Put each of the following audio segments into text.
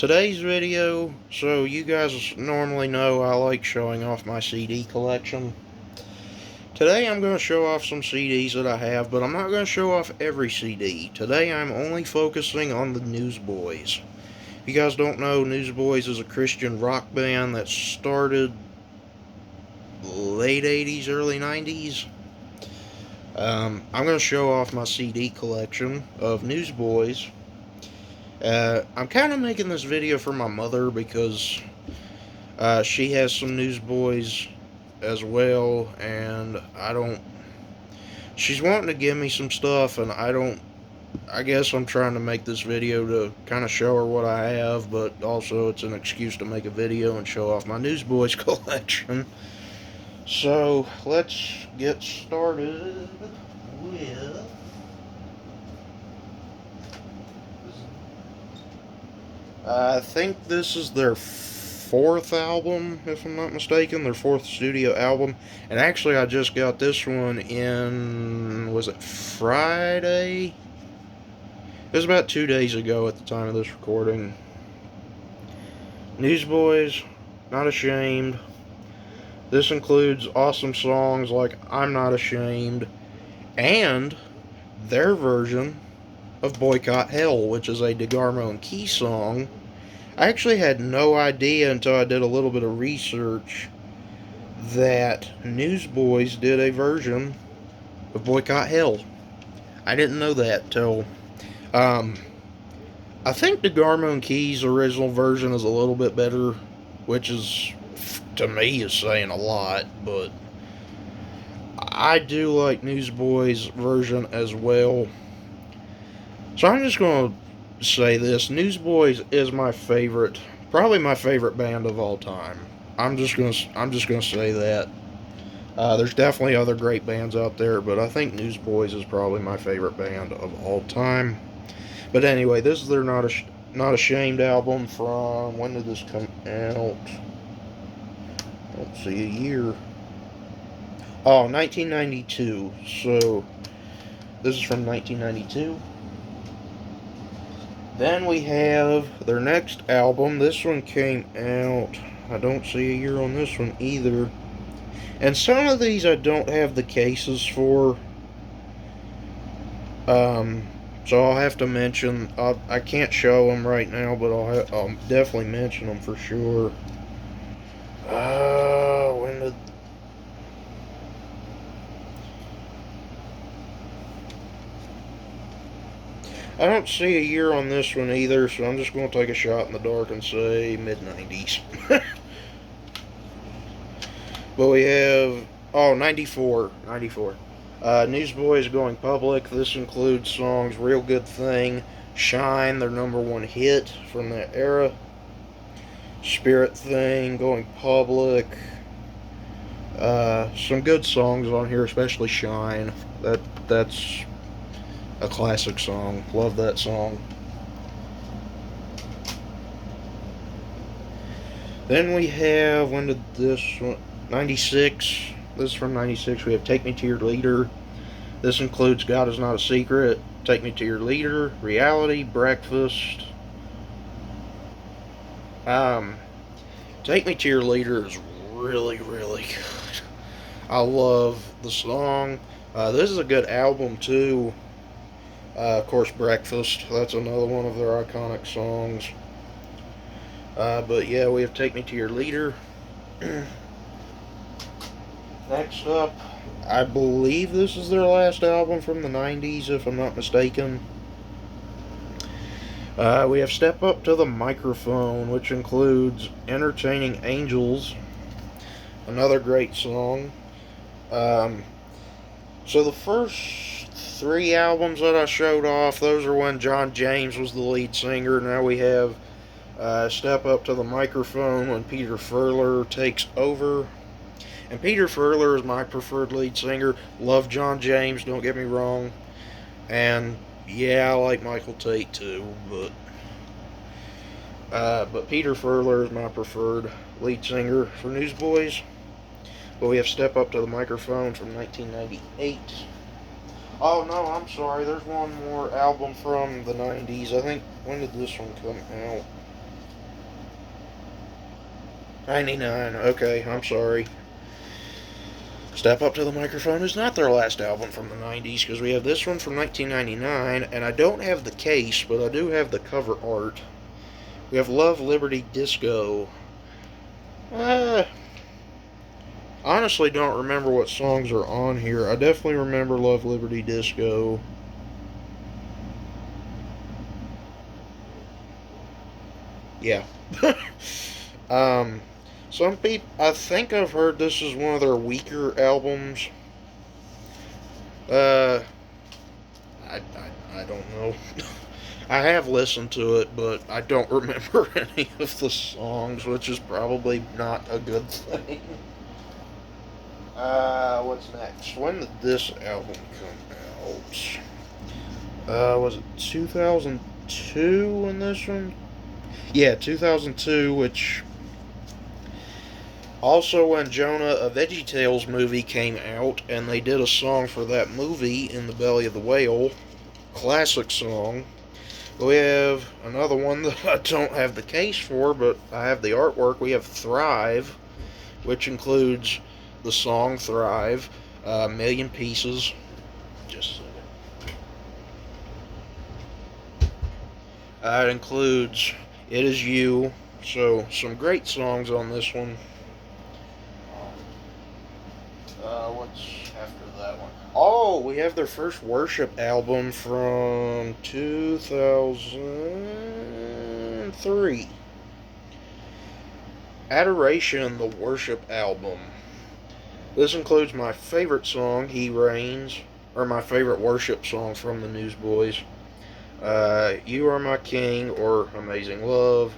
Today's video, so you guys normally know I like showing off my CD collection. Today I'm going to show off some CDs that I have, but I'm not going to show off every CD. Today I'm only focusing on the Newsboys. If you guys don't know, Newsboys is a Christian rock band that started late 80s, early 90s. I'm going to show off my CD collection of Newsboys. I'm kind of making this video for my mother because she has some Newsboys as well, and she's wanting to give me some stuff, and I guess I'm trying to make this video to kind of show her what I have, but also it's an excuse to make a video and show off my Newsboys collection. So, let's get started with... I think this is their fourth album, if I'm not mistaken, their fourth studio album. And actually, I just got this one in, was it Friday? It was about 2 days ago at the time of this recording. Newsboys, Not Ashamed. This includes awesome songs like I'm Not Ashamed and their version of Boycott Hell, which is a DeGarmo and Key song. I actually had no idea until I did a little bit of research that Newsboys did a version of Boycott Hell. I didn't know that till I think DeGarmo and Key's original version is a little bit better, which is, to me, is saying a lot, but I do like Newsboys' version as well. So I'm just going to say this. Newsboys is my favorite, probably my favorite band of all time. I'm just going to say that. There's definitely other great bands out there, but I think Newsboys is probably my favorite band of all time. But anyway, this is their Not Ashamed album from, when did this come out? Let's see, a year. Oh, 1992. So, this is from 1992. Then we have their next album. This one came out, I don't see a year on this one either. And some of these I don't have the cases for. So I'll have to mention, I can't show them right now, but I'll definitely mention them for sure. When did... I don't see a year on this one either, so I'm just going to take a shot in the dark and say mid-90s. But we have, 94. Newsboys Going Public. This includes songs Real Good Thing, Shine, their #1 hit from that era, Spirit Thing, Going Public. Some good songs on here, especially Shine. That's a classic song. Love that song. Then we have, when did this one? 96. This is from 96. We have Take Me to Your Leader. This includes God Is Not a Secret, Take Me to Your Leader, Reality, Breakfast. Take Me to Your Leader is really, really good. I love the song. This is a good album too. Of course, Breakfast. That's another one of their iconic songs. But yeah, we have Take Me to Your Leader. Next up, I believe this is their last album from the 90s, if I'm not mistaken. We have Step Up to the Microphone, which includes Entertaining Angels, another great song. So the first 3 albums that I showed off, those are when John James was the lead singer. Now we have Step Up to the Microphone when Peter Furler takes over. And Peter Furler is my preferred lead singer. Love John James, don't get me wrong. And yeah, I like Michael Tate too, but Peter Furler is my preferred lead singer for Newsboys. But we have Step Up to the Microphone from 1998. Oh no, I'm sorry, there's one more album from the 90s. I think, when did this one come out? '99. Okay, I'm sorry. Step Up to the Microphone is not their last album from the '90s, because we have this one from 1999, and I don't have the case, but I do have the cover art. We have Love, Liberty, Disco. Honestly don't remember what songs are on here. I definitely remember Love, Liberty, Disco. Yeah. um, some people, I think I've heard this is one of their weaker albums. Uh, I don't know. I have listened to it, but I don't remember any of the songs, which is probably not a good thing. What's next? When did this album come out? Was it 2002 when this one? Yeah, 2002, which also when Jonah, a VeggieTales movie came out, and they did a song for that movie, In the Belly of the Whale. Classic song. We have another one that I don't have the case for, but I have the artwork. We have Thrive, which includes the song Thrive, Million Pieces. Just a second. It includes It Is You. So, some great songs on this one. What's after that one? Oh, we have their first worship album from 2003. Adoration, the worship album. This includes my favorite song, He Reigns, or my favorite worship song from the Newsboys. You Are My King, or Amazing Love.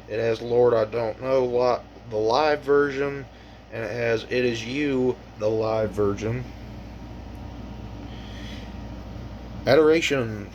It has Lord I Don't Know, the live version, and it has It Is You, the live version. Adoration.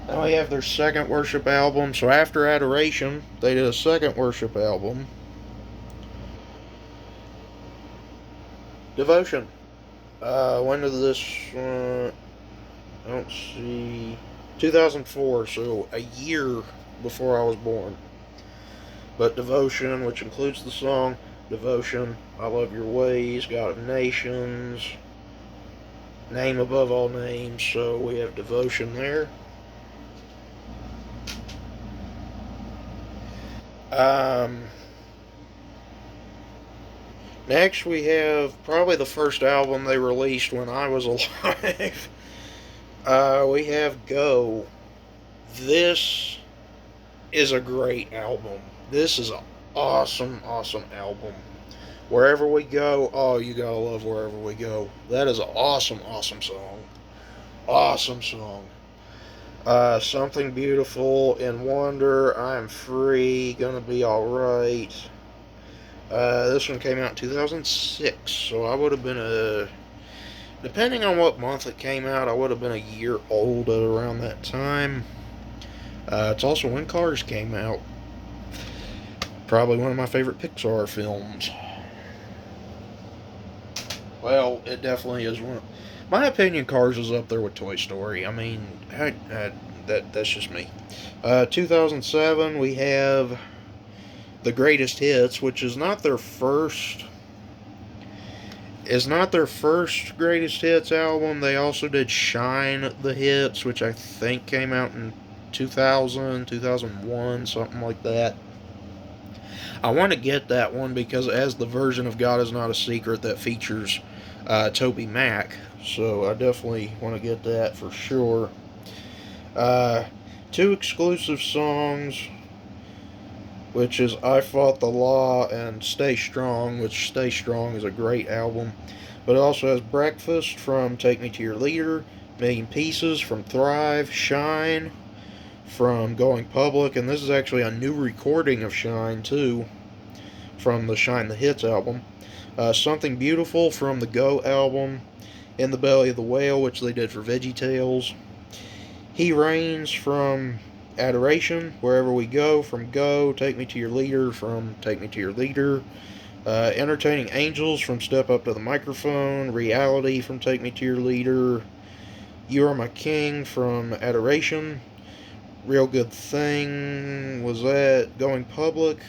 Now we have their second worship album. So after Adoration, they did a second worship album. Devotion. When did this? I don't see. 2004. So a year before I was born. But Devotion, which includes the song Devotion, I Love Your Ways, God of Nations, Name Above All Names. So we have Devotion there. Next we have probably the first album they released when I was alive. We have Go. This is a great album. This is an awesome, awesome album. Wherever We Go, oh, you gotta love Wherever We Go. That is an awesome, awesome song. Awesome song. Something Beautiful, In Wonder, I'm Free, Gonna Be Alright. This one came out in 2006, so I would have been depending on what month it came out, I would have been a year old at around that time. It's also when Cars came out. Probably one of my favorite Pixar films. Well, it definitely is one. My opinion, Cars is up there with Toy Story. I mean, that's just me. 2007, we have The Greatest Hits, which is not their first. Is not their first Greatest Hits album. They also did Shine the Hits, which I think came out in 2000, 2001, something like that. I want to get that one because it has the version of God Is Not a Secret that features Toby Mac. So I definitely want to get that for sure. Two exclusive songs, which is I Fought the Law and Stay Strong, which Stay Strong is a great album. But it also has Breakfast from Take Me to Your Leader, Million Pieces from Thrive, Shine from Going Public, and this is actually a new recording of Shine too, from the Shine the Hits album. Something Beautiful from the Go album, In the Belly of the Whale, which they did for VeggieTales. He Reigns from Adoration, Wherever We Go from Go, Take Me to Your Leader from Take Me to Your Leader, Entertaining Angels from Step Up to the Microphone, Reality from Take Me to Your Leader, You Are My King from Adoration, Real Good Thing was that Going Public.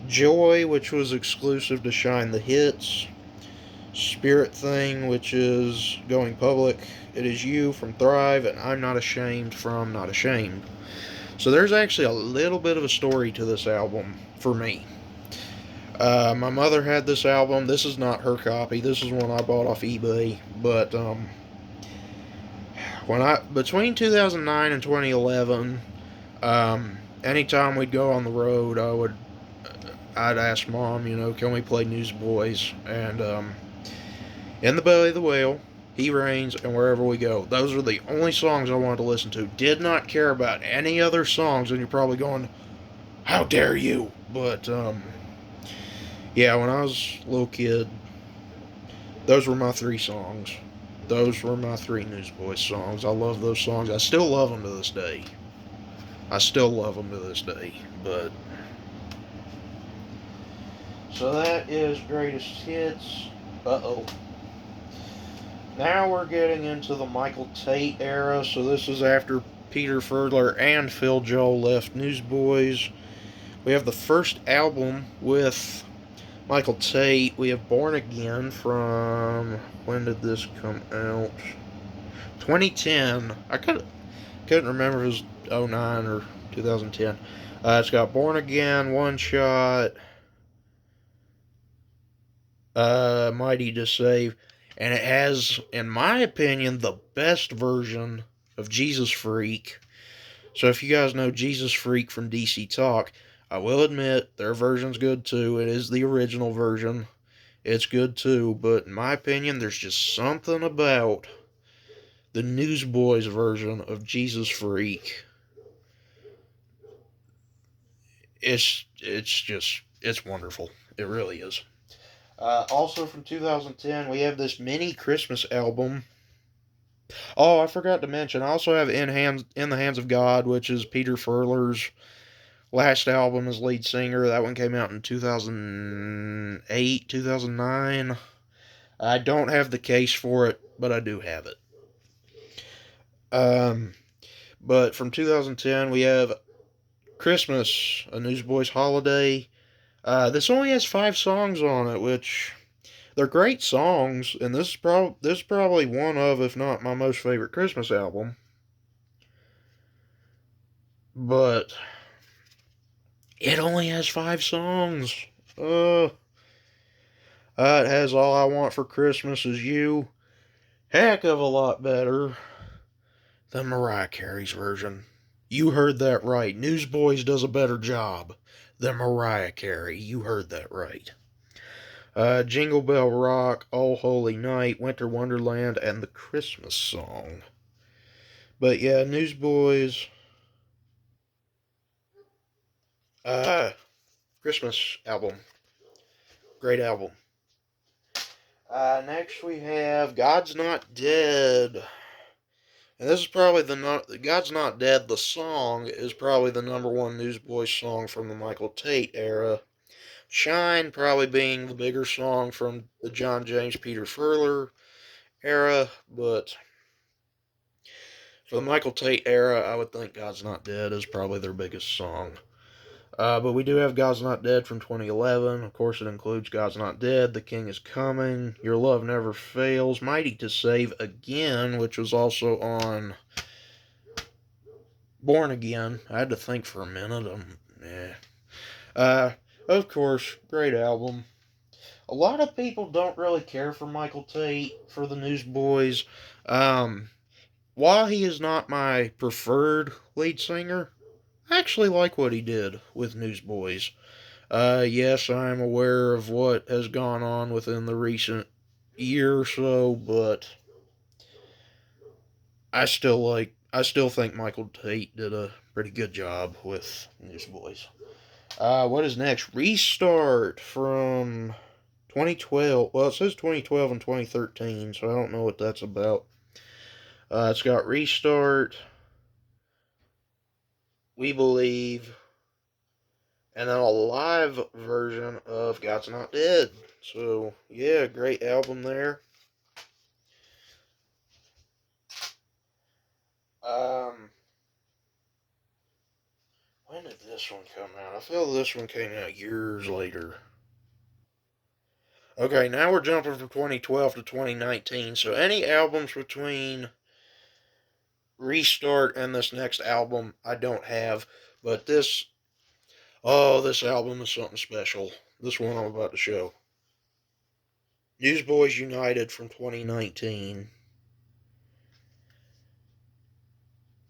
Joy, which was exclusive to Shine the Hits. Spirit Thing, which is Going Public. It Is You from Thrive, and I'm Not Ashamed from Not Ashamed. So there's actually a little bit of a story to this album for me. My mother had this album. This is not her copy. This is one I bought off eBay. But between 2009 and 2011, anytime we'd go on the road, I'd ask Mom, can we play Newsboys? And In the Belly of the Whale, He Reigns, and Wherever We Go. Those are the only songs I wanted to listen to. Did not care about any other songs, and you're probably going, how dare you? But yeah, when I was a little kid, those were my three songs. Those were my three Newsboys songs. I love those songs. I still love them to this day. But so that is greatest hits. Now we're getting into the Michael Tate era. So this is after Peter Furler and Phil Joel left Newsboys. We have the first album with Michael Tate. We have Born Again from, when did this come out? 2010. I couldn't remember if it was 09 or 2010. It's got Born Again, One Shot, Mighty to Save, and it has, in my opinion, the best version of Jesus Freak. So if you guys know Jesus Freak from DC Talk, I will admit their version's good too. It is the original version. It's good too, but in my opinion, there's just something about the Newsboys version of Jesus Freak. It's wonderful. It really is. Also from 2010, we have this mini Christmas album. Oh, I forgot to mention, I also have In the Hands of God, which is Peter Furler's last album as lead singer. That one came out in 2008, 2009. I don't have the case for it, but I do have it. But from 2010, we have Christmas, a Newsboys holiday. This only has 5 songs on it, which they're great songs, and this is probably one of, if not my most favorite Christmas album. But it only has 5 songs. It has All I Want for Christmas Is You. Heck of a lot better than Mariah Carey's version. You heard that right. Newsboys does a better job than Mariah Carey. You heard that right. Jingle Bell Rock, Oh Holy Night, Winter Wonderland, and the Christmas Song. But yeah, Newsboys, Christmas album. Great album. Next we have God's Not Dead. And this is probably God's Not Dead, the song, is probably the number one Newsboys song from the Michael Tate era. Shine probably being the bigger song from the John James Peter Furler era, but for the Michael Tate era, I would think God's Not Dead is probably their biggest song. But we do have God's Not Dead from 2011. Of course, it includes God's Not Dead, The King is Coming, Your Love Never Fails, Mighty to Save Again, which was also on Born Again. I had to think for a minute. Of course, great album. A lot of people don't really care for Michael Tate for the Newsboys. While he is not my preferred lead singer, I actually like what he did with Newsboys. Yes, I'm aware of what has gone on within the recent year or so, but I still think Michael Tate did a pretty good job with Newsboys. What is next? Restart from 2012. Well, it says 2012 and 2013, so I don't know what that's about. It's got Restart, We Believe, and then a live version of God's Not Dead. So, yeah, great album there. Um, this one come out? I feel this one came out years later. Okay, now we're jumping from 2012 to 2019. So any albums between Restart and this next album, I don't have. But this, oh, this album is something special. This one I'm about to show. Newsboys United from 2019.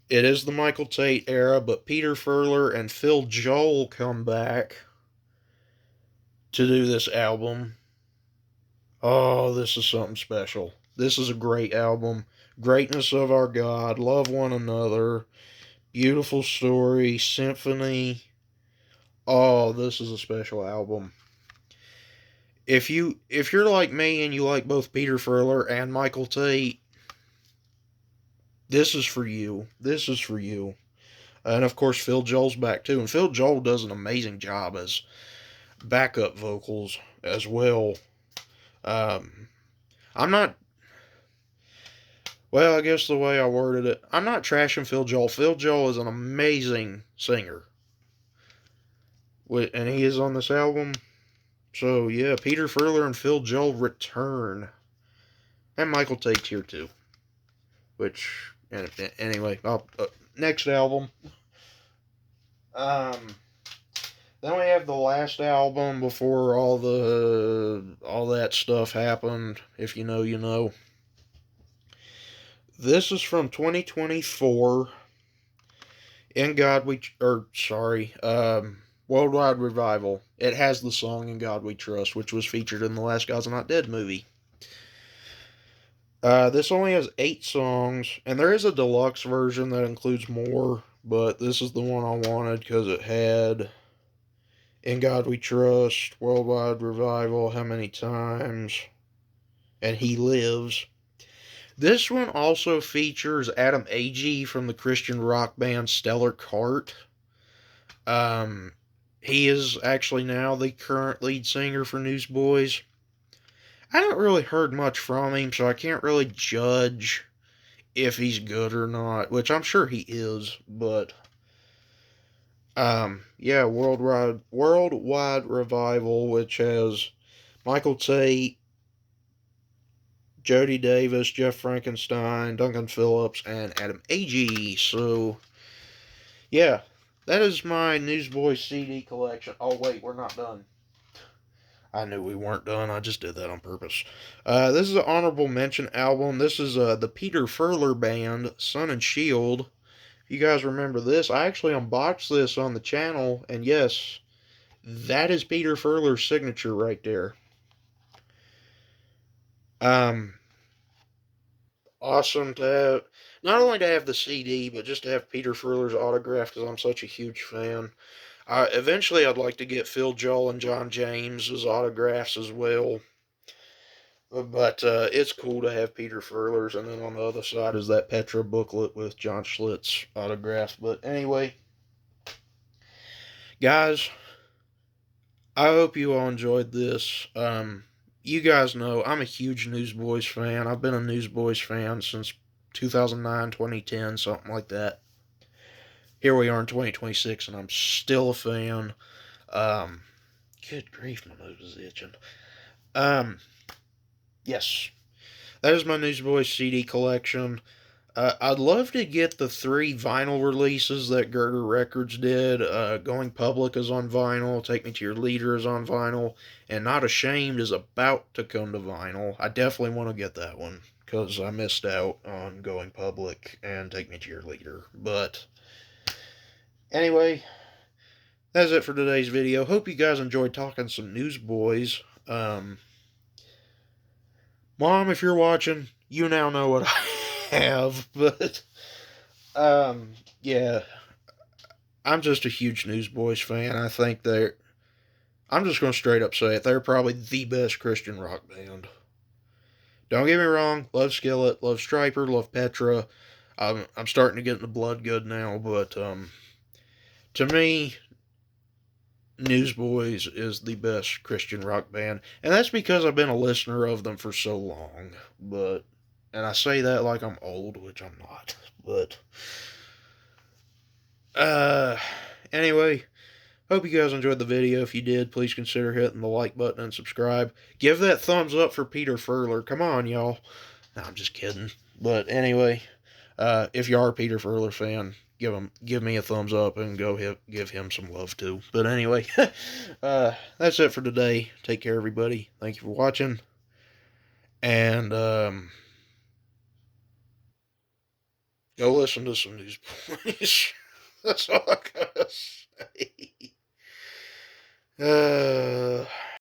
It is the Michael Tate era, but Peter Furler and Phil Joel come back to do this album. Oh, this is something special. This is a great album. Greatness of Our God, Love One Another, Beautiful Story, Symphony. Oh, this is a special album. If you're like me and you like both Peter Furler and Michael Tate, this is for you. This is for you. And of course, Phil Joel's back too. And Phil Joel does an amazing job as backup vocals as well. I'm not. Well, I guess the way I worded it, I'm not trashing Phil Joel. Phil Joel is an amazing singer. And he is on this album. So, yeah, Peter Furler and Phil Joel return. And Michael Tate's here too. Which, anyway, next album. Then we have the last album before all that stuff happened. If you know, you know. This is from 2024. Worldwide Revival. It has the song In God We Trust, which was featured in the Last Gods Are Not Dead movie. This only has 8 songs, and there is a deluxe version that includes more, but this is the one I wanted because it had In God We Trust, Worldwide Revival, How Many Times, and He Lives. This one also features Adam Agee from the Christian rock band Stellar Cart. He is actually now the current lead singer for Newsboys. I haven't really heard much from him, so I can't really judge if he's good or not, which I'm sure he is, but yeah, Worldwide Revival, which has Michael Tate, Jody Davis, Jeff Frankenstein, Duncan Phillips, and Adam Agee. So, yeah, that is my Newsboys CD collection. Oh, wait, we're not done. I knew we weren't done. I just did that on purpose. This is an honorable mention album. This is the Peter Furler Band, Sun and Shield. If you guys remember this, I actually unboxed this on the channel, and yes, that is Peter Furler's signature right there. Awesome to have, not only to have the CD, but just to have Peter Furler's autograph, because I'm such a huge fan. Eventually, I'd like to get Phil Joel and John James's autographs as well. But it's cool to have Peter Furler's, and then on the other side is that Petra booklet with John Schlitt's autograph. But anyway, guys, I hope you all enjoyed this. You guys know I'm a huge Newsboys fan. I've been a Newsboys fan since 2009, 2010, something like that. Here we are in 2026, and I'm still a fan. Good grief, my nose is itching. Yes, that is my Newsboys CD collection. I'd love to get the 3 vinyl releases that Girder Records did. Going Public is on vinyl, Take Me to Your Leader is on vinyl, and Not Ashamed is about to come to vinyl. I definitely want to get that one, because I missed out on Going Public and Take Me to Your Leader. But anyway, that's it for today's video. Hope you guys enjoyed talking some Newsboys. Mom, if you're watching, you now know what I have, but yeah, I'm just a huge Newsboys fan. I think I'm just going to straight up say it, they're probably the best Christian rock band. Don't get me wrong, love Skillet, love Stryper, love Petra. I'm starting to get into Bloodgood now, but to me, Newsboys is the best Christian rock band, and that's because I've been a listener of them for so long. And I say that like I'm old, which I'm not. But anyway, Hope you guys enjoyed the video. If you did, please consider hitting the like button and subscribe. Give that thumbs up for Peter Furler. Come on, y'all. No, I'm just kidding. But anyway, if you are a Peter Furler fan, give me a thumbs up and go give him some love too. But anyway, that's it for today. Take care, everybody. Thank you for watching. And go listen to some Newsboys. That's all I gotta say.